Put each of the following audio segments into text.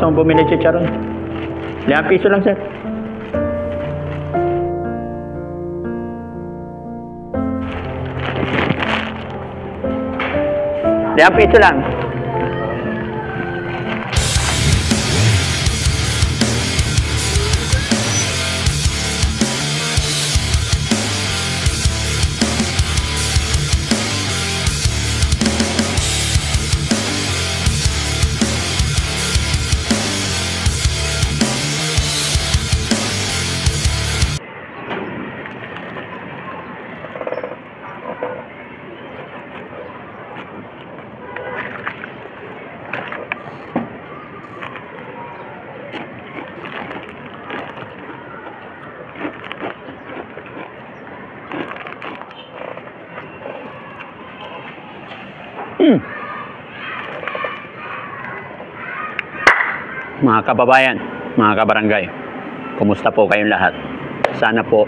gusto mong bumili chicharon? 5 piso lang, sir. 5 piso lang. Mga kababayan, mga kabarangay, kumusta po kayong lahat? Sana po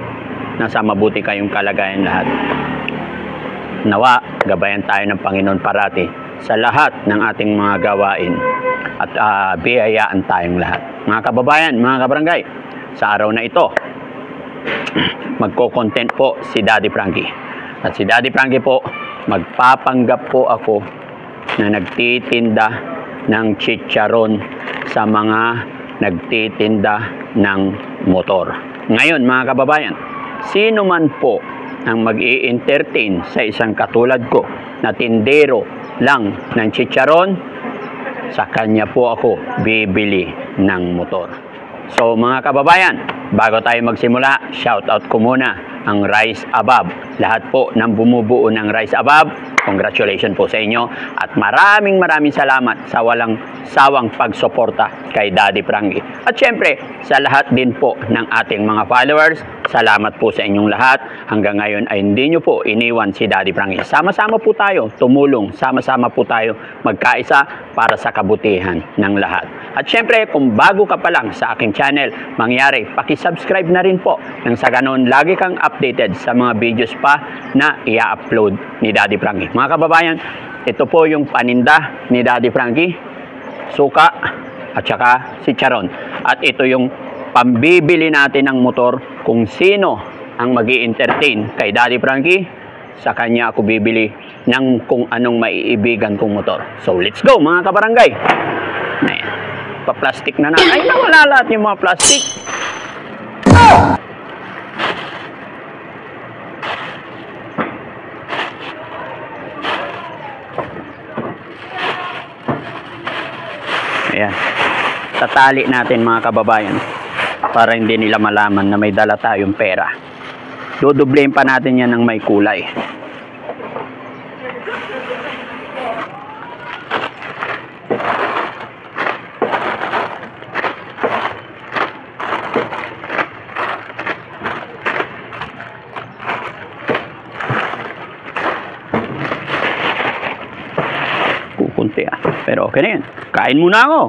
nasa mabuti kayong kalagayan lahat. Nawa, gabayan tayo ng Panginoon parati sa lahat ng ating mga gawain at biyayaan tayong lahat. Mga kababayan, mga kabarangay, sa araw na ito, magko-content po si Daddy Frankie. At si Daddy Frankie po, magpapanggap po ako na nagtitinda ng chicharon sa mga nagtitinda ng motor. Ngayon, mga kababayan, sino man po ang mag-i-entertain sa isang katulad ko na tindero lang ng chicharon, sa kanya po ako bibili ng motor. So mga kababayan, bago tayo magsimula, shoutout ko muna ang Rise Above. Lahat po ng bumubuo ng Rise Above, congratulations po sa inyo at maraming salamat sa walang sawang pagsuporta kay Daddy Frankie. At syempre, sa lahat din po ng ating mga followers, salamat po sa inyong lahat. Hanggang ngayon ay hindi nyo po iniwan si Daddy Frankie. Sama-sama po tayo, tumulong, sama-sama po tayo magkaisa para sa kabutihan ng lahat. At syempre, kung bago ka pa lang sa aking channel, mangyari, paki-subscribe na rin po. Nang sa ganun, lagi kang updated sa mga videos pa na i-upload ni Daddy Frankie. Mga kababayan, ito po yung paninda ni Daddy Frankie, suka at saka si chicharon. At ito yung pambibili natin ng motor. Kung sino ang magi-entertain kay Daddy Frankie, sa kanya ako bibili ng kung anong maiibigan kong motor. So let's go mga kabarangay. Ayan, pa-plastic na. Ay, nawala lahat yung mga plastic. Ayan, tatali natin mga kababayan para hindi nila malaman na may dala tayong pera. Dudublein pa natin yan ng may kulay. Kukunti pero okay na yan. Kain muna ako.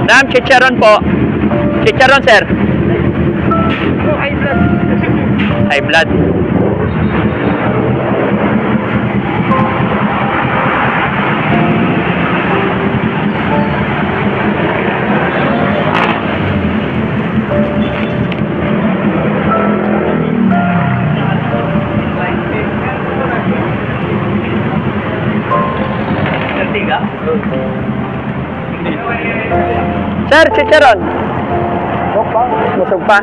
Ma'am, chicharon po. Chicharon, sir. High blood. High blood. Sir, chicharon. Busog pa.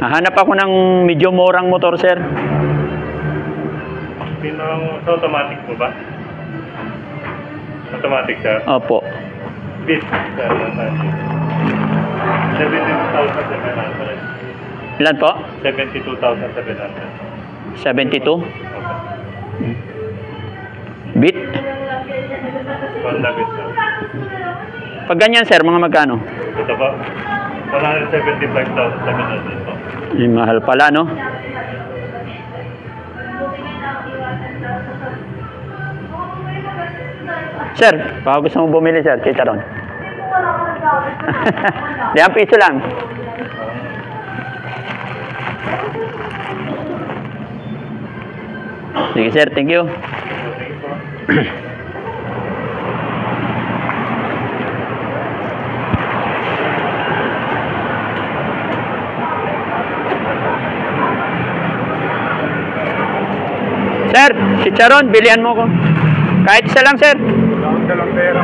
Hahanap ako ng medyo murang motor, sir. Sa automatic po ba? Automatic, sir. Opo. Bit, sir. 72,700. Ilan po? 72,700. 72? Okay. Bit? Honda Bit, sir. Pag ganyan, sir, mga magkano? Ito ba? 175,700 po. Mahal pala, no? Sir, baka gusto mo bumili, sir, chicharon. 5 piso lang. Sige, sir, thank you. Sir, chicharon, bilihan mo ko. Kahit isa lang, sir. Dalang pera.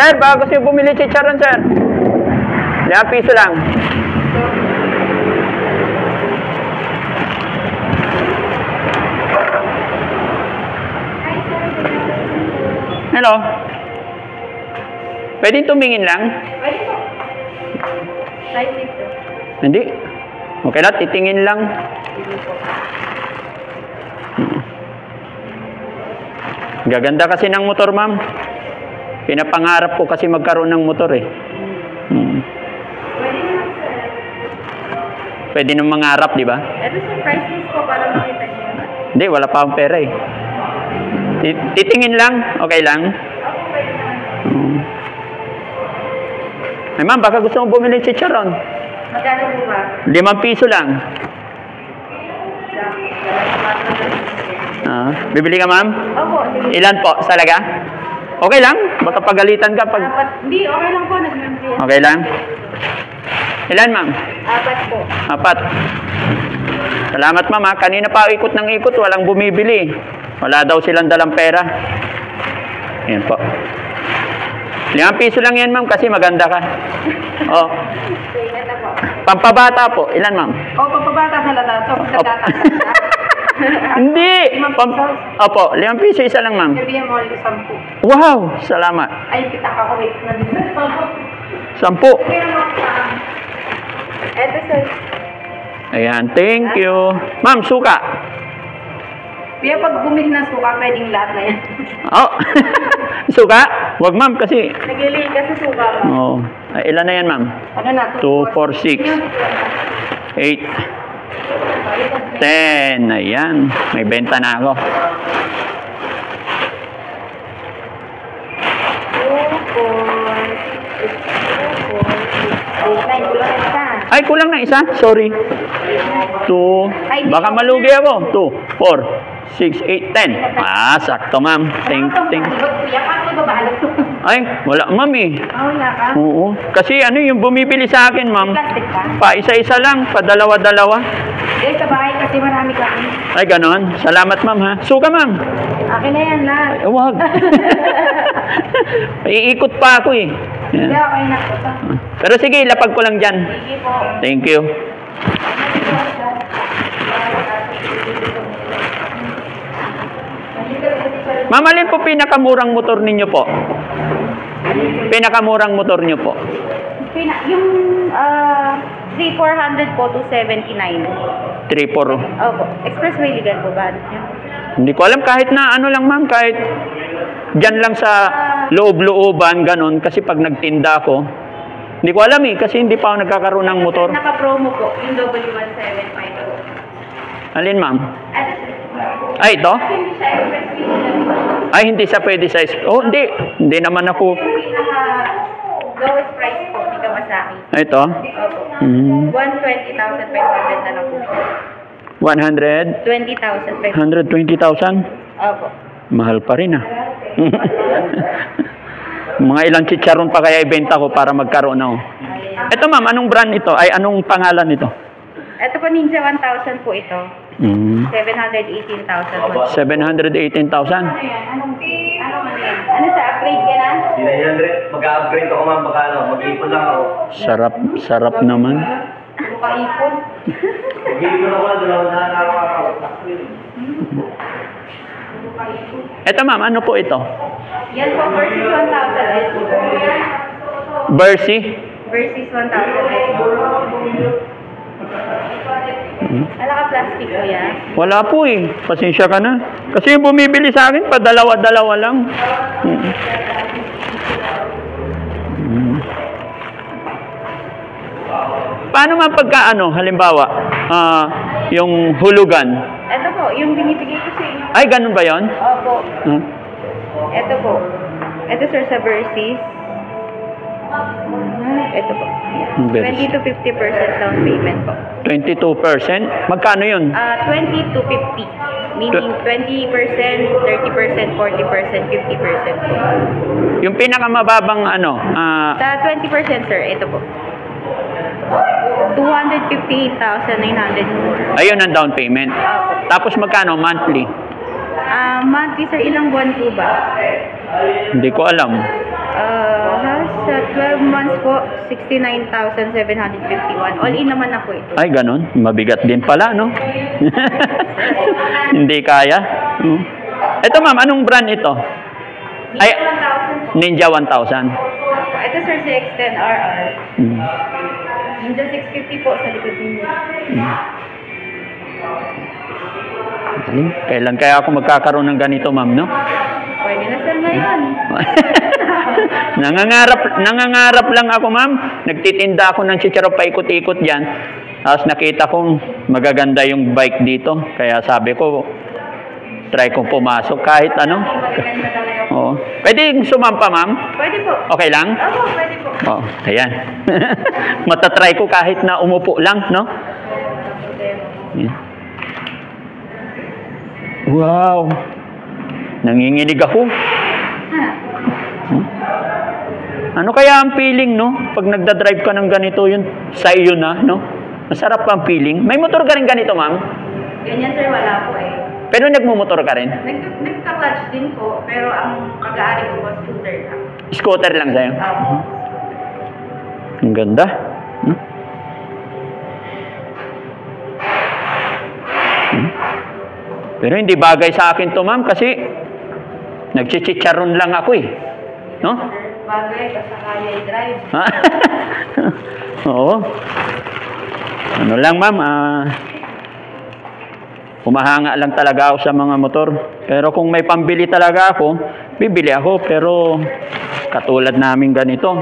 Sir, bago siya bumili chicharon, sir. 5 piso lang. Hello. Pwede tumingin lang? Pwede po. Side dito. Hindi. Okay lang, titingin lang. Gaganda kasi ng motor, ma'am. Pinapangarap ko kasi magkaroon ng motor eh. Pwede nang mangarap, di ba? Ito sa price list po para makita niyo. Hindi, wala pa akong pera eh. Titingin lang, okay lang. Ako pwede naman. Ay ma'am, baka gusto mo bumili ng chicharon. Magkano po ba? 5 piso lang. Bibili ka, ma'am? Opo, sige. Ilan po? Salaga? Okay lang? Baka pagalitan ka pag... Hindi, okay lang po. Nag-membrane. Okay lang? Ilan, ma'am? 4 po. 4. Salamat, ma'am. Ha? Kanina pa ikot ng ikot, walang bumibili. Wala daw silang dalang pera. Ayan po. 5 piso lang yan, ma'am, kasi maganda ka. Oh. Sige, ito po. Pampabata po. Ilan, ma'am? Papabata sa lata. Hindi. Opo, 5 piso isa lang, ma'am. Sabihin mo ulit 10. Wow, salamat. Ay, kita ka ko. Wait na din. 10. Ito, sir. Ayan, thank you. Ma'am, suka. Kaya pag bumili ng suka, pwedeng lahat na yan. Oh, suka? Wag, ma'am, kasi... Nagiliin kasi suka. Oh, ay, ilan na yan, ma'am? Ano na? 2, 4, 6, 8, 10. Ayan, may benta na ako. 2, 4, 6, 2, 4, 6, 8, 9. Kulang isa. Ay, kulang na isa. Sorry. 2. Baka malugi ako. 2, 4, 6, 8, 10. Sakto, ma'am. Thank. Kuya, paano babalot? Ay, wala, ma'am eh. Wala ka? Oo. Kasi ano yung bumibili sa akin, ma'am? Plastic ka? Pa isa-isa lang, pa dalawa-dalawa. Eh, sa bahay kasi marami kami. Ay, ganon. Salamat, ma'am, ha. Suka, ma'am. Akin na yan lahat. Ay, wag. Iikot pa ako eh. Hindi, Yan. okay na po. Pero sige, lapag ko lang dyan. Sige po. Thank you. Ma'am, alin po pinakamurang motor ninyo po? Pinakamurang motor niyo po? Yung 3,400 po, 279. 3-4. Opo. Expressway legal po ba? Hindi ko alam, kahit na ano lang, ma'am, kahit dyan lang sa loob-looban, ganon. Kasi pag nagtinda ako, hindi ko alam eh, kasi hindi pa ako nagkakaroon ng motor. Naka-promo po, yung W175 po. Alin, ma'am? At Ay, ito? hindi siya expressway legal. Ay, hindi sa pwede sa... Oh, hindi. Hindi naman ako... Yung pinaka-lowest price po, hindi ka masaki. Ay, ito? Opo. Hmm. 120,500 na lang po. 100? 20,000. 120,000? Opo. Mahal pa rin ah. Mga ilang chicharon pa kaya ibenta ko para magkaroon ako. Ito ma'am, anong brand ito? Ay, anong pangalan nito? Ito po Ninja 1,000 po ito. 718,000 po. 718,000? Ano sa upgrade ka na? Hindi na yan, mag-upgrade ako ma'am, baka ano, mag-ipon lang ako. Sarap naman. Paipon. Mag-ipon ako, dalawang na ako. Ito ma'am, ano po ito? Yan po versus 1,000 SB. Bercy? Versus 1,000 SB. Ala ka plastic ko yan? Wala po eh. Pasensya ka na. Kasi yung bumibili sa akin, pa dalawa-dalawa lang. Paano man pagka ano, halimbawa, yung hulugan? Ito po, yung binibigay ko sa inyo. Ay, ganun ba yon? Opo. Ito po. Ito sir sa Versus. Ito po. Yan. Versus. 20 to 50% down payment po. 22%? Magkano yun? 20 to 50. Meaning 20%, 30%, 40%, 50% po. Yung pinakamababang ano, Sa 20% sir, ito po. 258,900. ayun ang down payment. Opo. Tapos magkano monthly? Monthly sir, ilang buwan po ba? Hindi ko alam. Sa 12 months po, 69,751. All in naman na po ito. Ay, ganun. Mabigat din pala, no? Hindi kaya. Ito ma'am, anong brand ito? Ay, Ninja 1,000 po. Ninja 1,000. Ito sir, si X10RR. Ninja 650 po sa likod ninyo. Kailan kaya ako magkakaroon ng ganito, ma'am, no? Pwede na sir ngayon. nangangarap lang ako, ma'am. Nagtitinda ako ng chicharo paikot-ikot diyan. Tapos nakita kong magaganda yung bike dito. Kaya sabi ko, try kong pumasok kahit ano. Maganda talaga po. Oo. Pwede sumampa, ma'am? Pwede po. Okay lang? Opo, pwede po. Oo, ayan. Matatry ko kahit na umupo lang, no? Yan. Wow. Nanginginig ako. Ano kaya ang feeling, no? Pag nagda-drive ka ng ganito, yun sa iyo na, no? Masarap ang feeling. May motor ka rin ganito, ma'am? Ganyan sir, wala po eh. Pero nagmumotor ka rin? Nagka-clutch din po, pero ang pag-aari ko po scooter lang. Scooter lang sa'yo? Opo. Ang ganda. Pero hindi bagay sa akin to, ma'am, kasi nagchichicharon lang ako eh. No? Bagay, basta kaya i-drive. Oo. Ano lang, ma'am, humahanga lang talaga ako sa mga motor. Pero kung may pambili talaga ako, bibili ako. Pero katulad namin ganito,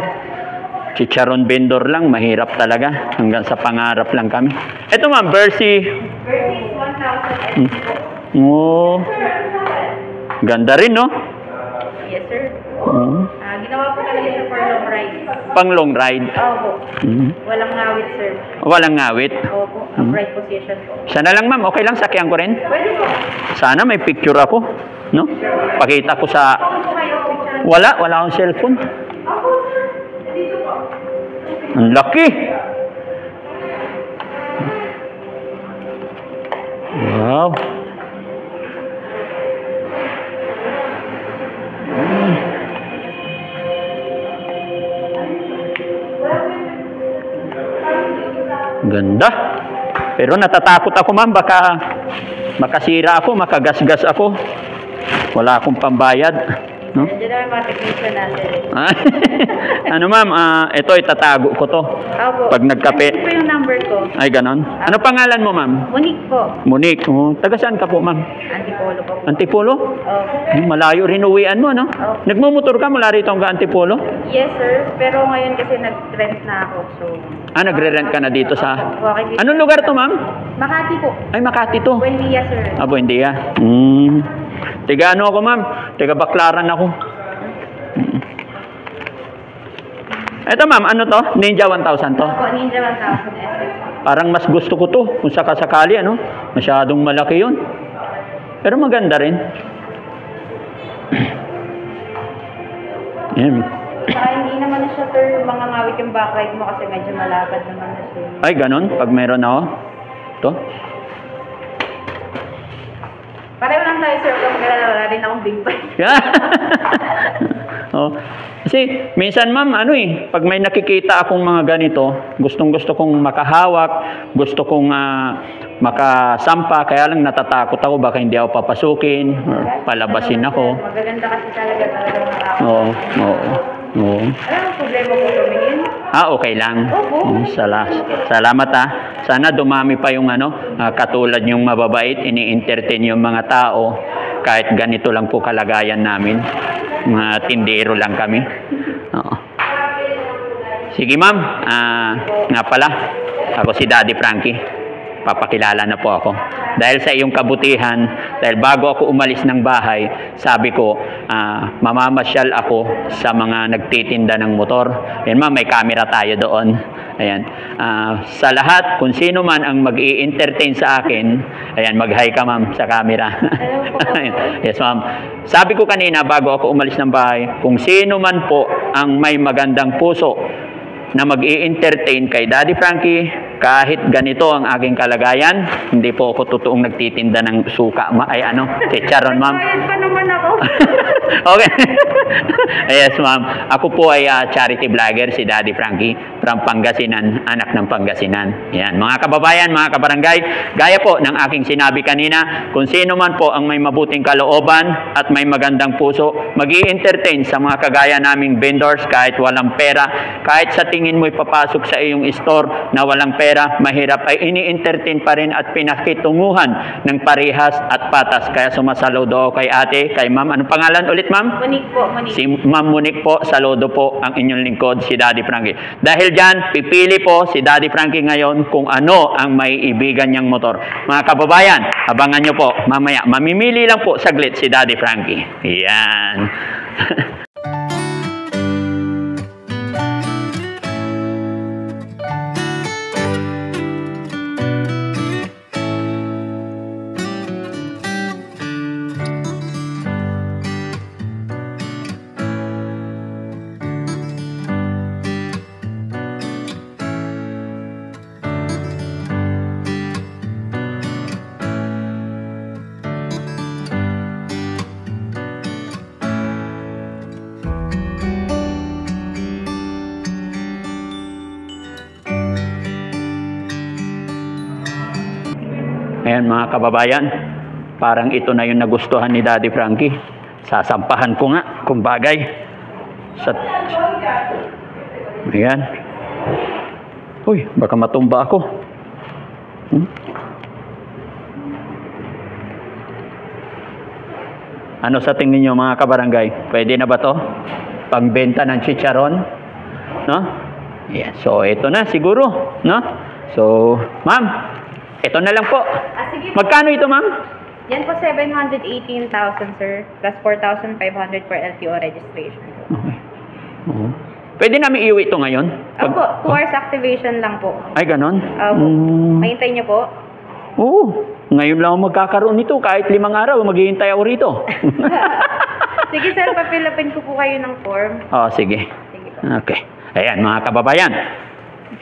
chicharon vendor lang, mahirap talaga. Hanggang sa pangarap lang kami. Ito, ma'am, Versi. Versus 1,000. Oo. Ganda rin, no? Yes, sir. Oo. Ginawa po talaga siya for long ride. Pang long ride. Opo. Walang ngawit, sir. Walang ngawit. Opo. Upright position po. Sana lang, ma'am. Okay lang, sakyan ko rin. Pwede po. Sana may picture ako. No? Pakita ko sa... Ako kayo, picture. Wala akong cellphone. Ako, sir. Dito po. Ang laki. Wow. Ganda. Pero natatakot ako, ma'am. Baka makasira ako, makagasgas ako. Wala akong pambayad. No? Nandiyan naman mga technician natin. Ano, ma'am? Ito, itatago ko to. Opo. Pag nagkape. Ito po yung number ko. Ay, ganon. Ano pangalan mo, ma'am? Monique po. Monique. Oh, taga saan ka po, ma'am? Antipolo po. Antipolo? Opo. Malayo rin uwian mo, no? Opo. Nagmumotor ka mula rito hanggang Antipolo? Yes, sir. Pero ngayon kasi nag-rent na ako. So, Nagre-rent ka na dito sa... okay, dito. Anong lugar to, ma'am? Makati po. Ay, Makati to. Buendia, sir. Buendia. Tiga ano ako, ma'am? Tiga Baklaran ako. Ito ma'am, ano to? Ninja 1000 to? Opo, Ninja 1000 SS. Parang mas gusto ko to kung sakasakali, ano? Masyadong malaki yun. Pero maganda rin. Yan. Saka hindi naman na siya, sir, mga ngawit yung backlight mo kasi medyo malapad naman na siya. Ay, ganon. Pag meron ako. To. Pareho lang tayo, sir. Kung wala rin akong big bike. Oh. Kasi minsan ma'am, ano pag may nakikita akong mga ganito, gustong-gusto kong makahawak, gusto kong makasampa, kaya lang natatakot ako, baka hindi ako papasukin, or palabasin ako. Magaganda kasi talaga nakakot. Oo, oo, oo. Ano ang problema po tumingin? Okay lang. Opo. Salamat Sana dumami pa yung katulad yung mababait, ini-entertain yung mga tao, kahit ganito lang po kalagayan namin. Mga tindero lang kami. Oo. Sige ma'am, nga pala, ako si Daddy Frankie. Papakilala na po ako. Dahil sa iyong kabutihan, dahil bago ako umalis ng bahay, sabi ko, mamamasyal ako sa mga nagtitinda ng motor. Yan ma'am, may camera tayo doon. Ayan. Sa lahat, kung sino man ang mag-i-entertain sa akin, ayan, mag-hi ka ma'am sa camera. Yes ma'am. Sabi ko kanina, bago ako umalis ng bahay, kung sino man po ang may magandang puso na mag-i-entertain kay Daddy Frankie, kahit ganito ang aking kalagayan, hindi po ako totoong nagtitinda ng suka, chicharon ma'am. Bayad pa naman ako. Okay. Yes ma'am. Ako po ay charity vlogger, si Daddy Frankie, from Pangasinan, anak ng Pangasinan. Yan. Mga kababayan, mga kabarangay, gaya po ng aking sinabi kanina, kung sino man po ang may mabuting kalooban at may magandang puso, mag-i-entertain sa mga kagaya naming vendors kahit walang pera, kahit sa tingin mo'y papasok sa iyong store na walang pera, mahirap, ay ini-entertain pa rin at pinakitunguhan ng parehas at patas. Kaya sumasalo do kay ate, kay ma'am. Anong pangalan ulit ma'am? Monique po, Monique. Si Ma'am Monique po, saludo po ang inyong lingkod, si Daddy Frankie. Dahil dyan, pipili po si Daddy Frankie ngayon kung ano ang may ibigan niyang motor. Mga kababayan, abangan nyo po mamaya. Mamimili lang po saglit si Daddy Frankie. Yan. Ayan mga kababayan, parang ito na yung nagustuhan ni Daddy Frankie. Sasampahan ko nga kung bagay. Ayan. Uy, baka matumba ako. Ano sa tingin nyo mga kabarangay? Pwede na ba to? Pangbenta ng chicharon? No? Yeah, so ito na siguro, no? So, ma'am, ito na lang po. Sige. Magkano ito, ma'am? Yan po 718,000, sir. Plus 4,500 for LTO registration. Okay. Pwede namin iuwi ito ngayon? Opo, 2 hours activation lang po. Ay, ganon? Mahintay niyo po? Oo. Ngayon lang ako magkakaroon nito. Kahit 5 araw, maghihintay ako rito. Sige, sir. Papilapin ko po kayo ng form. Sige. Sige po. Okay. Ayan, mga kababayan.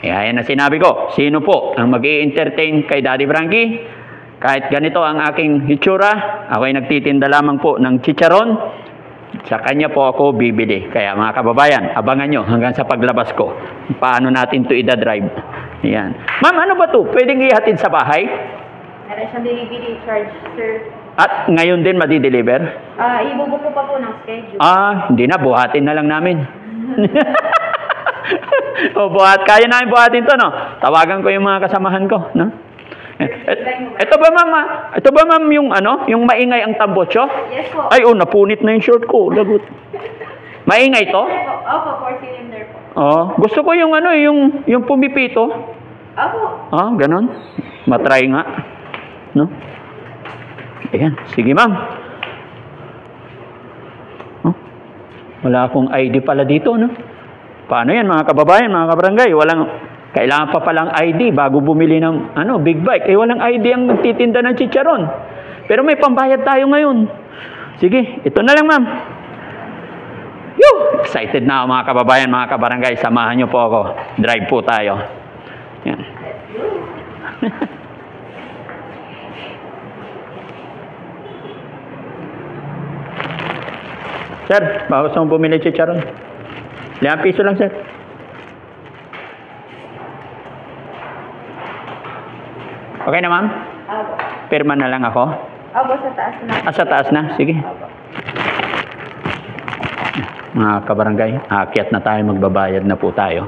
Ayan na sinabi ko. Sino po ang mag-i-entertain kay Daddy Frankie? Kahit ganito ang aking hitsura, ako ay nagtitinda lamang po ng chicharon. Sa kanya po ako bibili. Kaya mga kababayan, abangan nyo hanggang sa paglabas ko. Paano natin to ida-drive. Ayan. Ma'am, ano ba to? Pwedeng ihatid sa bahay? Meron siyang delivery charge, sir. At ngayon din madi-deliver? Ibubuk ko pa po ng schedule. Hindi na. Buhatin na lang namin. Kaya namin buhatin to, no? Tawagan ko yung mga kasamahan ko, no? Ito ba ma'am yung yung maingay ang tambotso? Yes po. Ay, napunit na yung short ko, lagot. Maingay to? Opo, 4-cylinder po. Gusto ko yung yung pumipito. Opo. Ganon. Matry nga. No? Ayan, sige ma'am. Wala akong ID pala dito, no? Paano yan mga kababayan, mga kabarangay? Kailangan pa palang ID bago bumili ng big bike. Walang ID ang nagtitinda ng chicharon. Pero may pambayad tayo ngayon. Sige, ito na lang ma'am. Excited na ako mga kababayan, mga kabarangay. Samahan niyo po ako. Drive po tayo. Yan. Sir, baka gusto mong bumili chicharon? 5 piso lang, sir. Okay na, ma'am? Opo. Pirma na lang ako. Opo, sa taas na. Sa taas na? Sige. Mga kabarangay, aakyat na tayo, magbabayad na po tayo.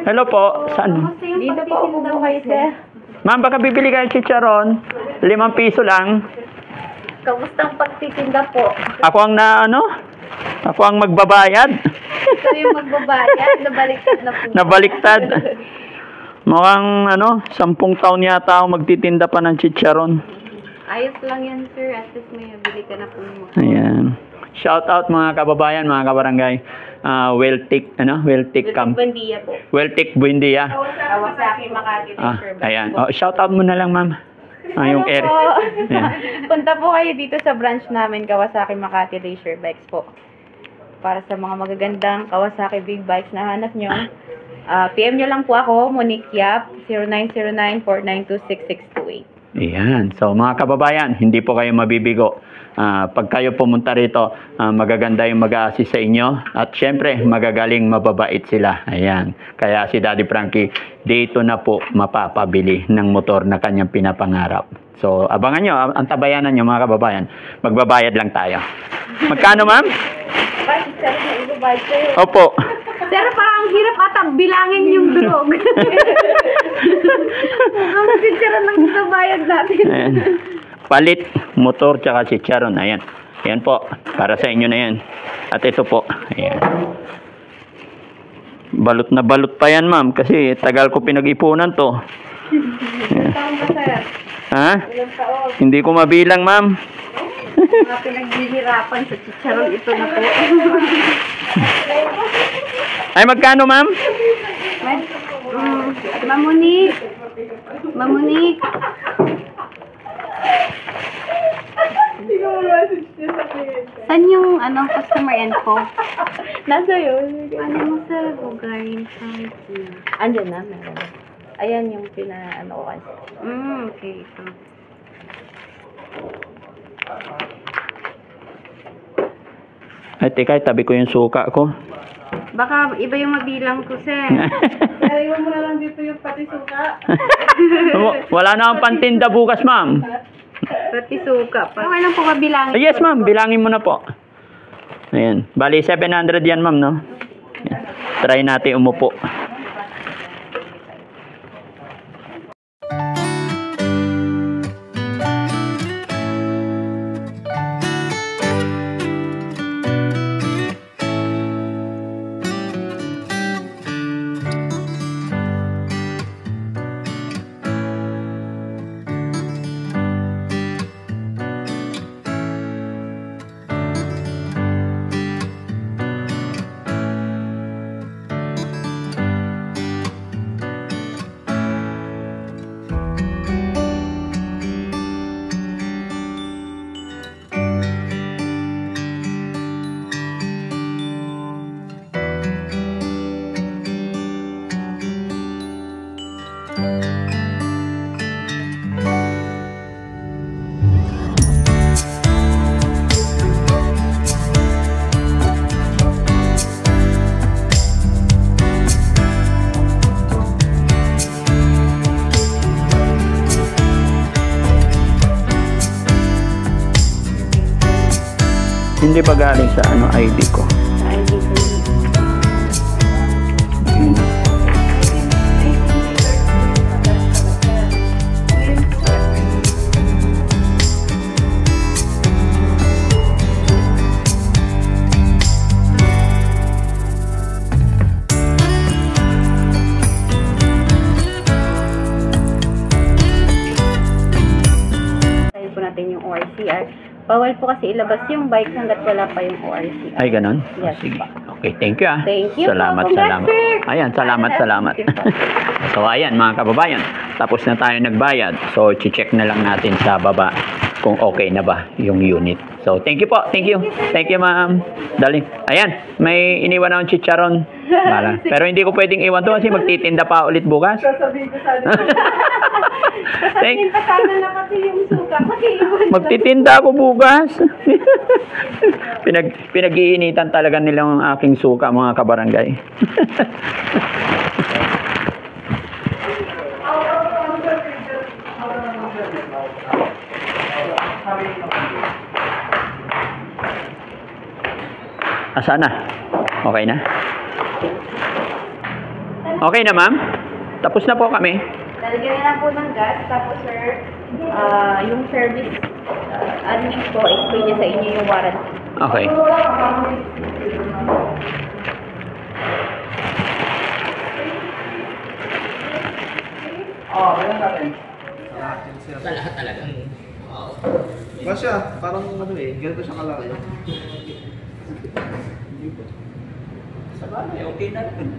Hello po, saan? Dito po upo kayo, sir. Ma'am, baka bibili kayo chicharon. 5 piso lang. Kamustang pagtitinda po? Ako ang Ako ang magbabayad. Ito yung magbabayad. Nabaliktad na po. Nabaliktad. Mukhang 10 taon yata ako magtitinda pa ng chicharon. Ayos lang yan, sir. At least may nabili ka na po mo. Ayan. Shout out mga kababayan, mga kabarangay. Weltic Camp. Buendia po. Weltic Buendia. Kawasaki, Makati, sir. Ayan. Shout out mo na lang, ma'am. Yung area. Ayan. Punta po kayo dito sa branch namin, Kawasaki Makati Leisure Bikes po. Para sa mga magagandang Kawasaki big bikes na hanap nyo, PM nyo lang po ako, Monique Yap, 0909-492-6628. Ayan. So mga kababayan, hindi po kayo mabibigo. Pag kayo pumunta rito, magaganda yung mag-a-assist sa inyo. At syempre, magagaling, mababait sila. Ayan. Kaya si Daddy Frankie, dito na po mapapabili ng motor na kanyang pinapangarap. So, abangan nyo, ang tabayanan nyo mga kababayan. Magbabayad lang tayo. Magkano, ma'am? Opo. Pero parang hirap ata bilangin yung durog. Ang chicharon ng bayad natin. Ayan. Palit, motor, tsaka chicharon. Ayan. Ayan po. Para sa inyo na yan. At ito po. Ayan. Balot na balot pa yan, ma'am. Kasi tagal ko pinag-ipunan to. Ayan. Ha? Hindi ko mabilang, ma'am. Mga pinaghihirapan sa chicharon, ito na po. Ay, magkano, ma'am? Mamunik. Mamunik. Saan yung customer info? Nasa yun. Ano mo sa Bulgarian site? Andyan na, meron. Ayan yung ko kasi. Okay. Ito. Ay, teka, tabi ko yung suka ko. Baka iba yung mabilang ko, sir. Naiwan mo na lang dito yung pati suka. Wala na akong pantinda bukas, ma'am. Pati suka pa. Okay lang po kabilangin. Yes, ma'am. Bilangin mo na po. Ayan. Bali, 700 yan, ma'am, no? Ayan. Try natin umupo. Hindi ba galing sa ID ko? ID ko. CR. Bawal po kasi ilabas yung bike hanggat wala pa yung ORCR. Ay, ganon? Yes. Sige. Okay, thank you ah. Thank you. Salamat, Congrats, salamat. sir. Ayan, salamat. Thank you po. So, ayan mga kababayan. Tapos na tayo nagbayad. So, check na lang natin sa baba kung okay na ba yung unit. So, thank you po. Thank you. Thank you, ma'am. Dali. Ayan, may iniwan akong chicharon. Pero hindi ko pwedeng iwan to kasi magtitinda pa ulit bukas. Sasabihin ko sana. Thank Sasabihin pa sana na kasi yung suka. Kasi Magtitinda ako bukas. Pinag-iinitan talaga nilang aking suka, mga kabarangay. Asa na? Okay na? Okay na, ma'am? Tapos na po kami. Lalagyan na lang po ng gas. Tapos, sir, yung service admin po, explain niya sa inyo yung warranty. Okay. Ba siya, parang ano eh, ganito siya kalaki. Sabagay, okay na rin.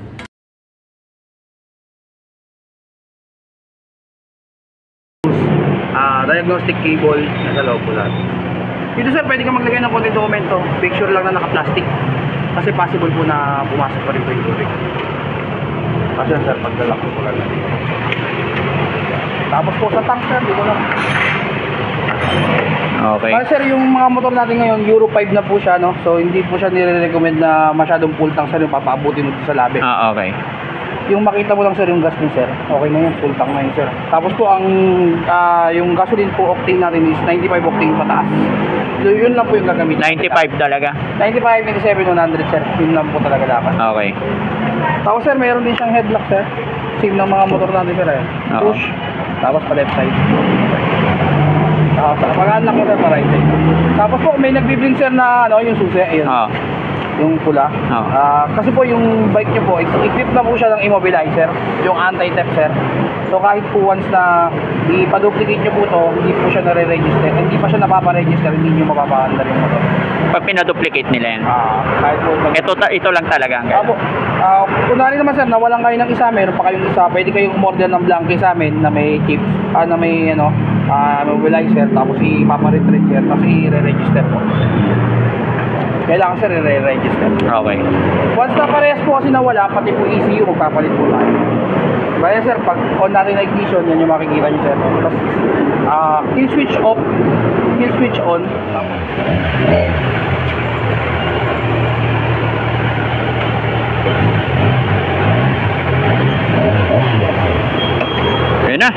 Diagnostic cable nasa loob po lahat. Dito sir, pwede ka maglagay ng konting dokumento. Picture lang na naka-plastic. Kasi possible po na pumasok pa rin po yung tubig. Kasi sir, paglalak po lang natin. Tapos po sa tank sir, dito lang. Okay. Kasi sir, yung mga motor natin ngayon, Euro 5 na po siya, no? So hindi po siya nire-recommend na masyadong full tank sir, yung papaabutin mo sa labi. Okay. Yung makita mo lang sir yung gas din sir, okay na yun, full tank na yun sir. Tapos po ang yung gasoline po octane natin is 95 octane pataas. So yun lang po yung gagamitin. 95 talaga. 95, 97, 100 sir, yun lang po talaga dapat. Okay. Tapos sir, mayroon din siyang headlock sir. Same ng mga motor natin sir eh. Oo. Push, tapos pa left side. Sa pag-unlock mo sir pa right side. Tapos po may nagbi-blink sir na ano, yung susi, ayun. Oo. Yung pula. Oo. Kasi po yung bike nyo po, equip na po siya ng immobilizer, yung anti-theft sir. So kahit po once na ipa-duplicate nyo po to, hindi po siya nare-register, hindi pa siya napaparegister, hindi nyo mapapaandar yung motor. Pag pinaduplicate nila yan. Kahit po Ito lang talaga ang Apo, kunwari naman sir, nawalan kayo ng isa, meron pa kayong isa, pwede kayong umorder ng blanket sa amin na may chips, na may immobilizer, tapos ipaparetrieve sir, tapos i-re-register po. Kailangan sir i-re-register. Okay. Once na parehas po kasi nawala, pati po ECU, magpapalit po tayo. Kaya sir, pag on natin na ignition, yan yung makikita nyo sir. Tapos, kill switch off, kill switch on. Ayun na.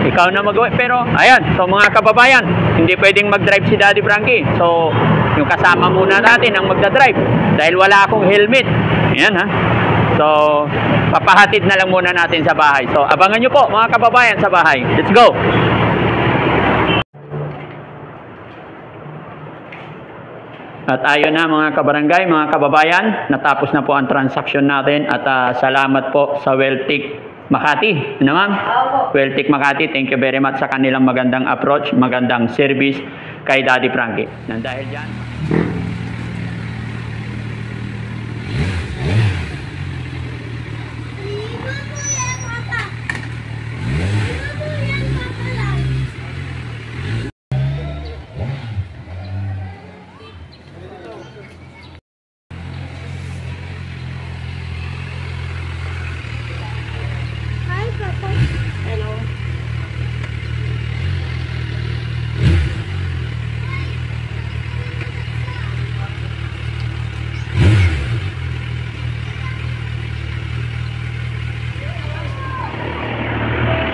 Ikaw na magawa. Pero, ayan. So, mga kababayan, hindi pwedeng mag-drive si Daddy Frankie. So, yung kasama muna natin ang magdadrive. Dahil wala akong helmet. Ayan, ha. So, papahatid na lang muna natin sa bahay. So, abangan nyo po, mga kababayan, sa bahay. Let's go! At ayun na mga kabarangay, mga kababayan, natapos na po ang transaksyon natin at salamat po sa Weltic Makati. Ano ma'am? Weltic Makati, thank you very much sa kanilang magandang approach, magandang service kay Daddy Frankie. Nang dahil dyan,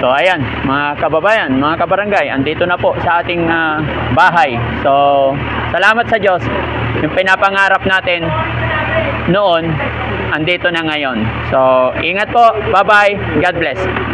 so ayan, mga kababayan, mga kabarangay, andito na po sa ating bahay. So, salamat sa Diyos. Yung pinapangarap natin noon, andito na ngayon. So, ingat po. Bye-bye. God bless.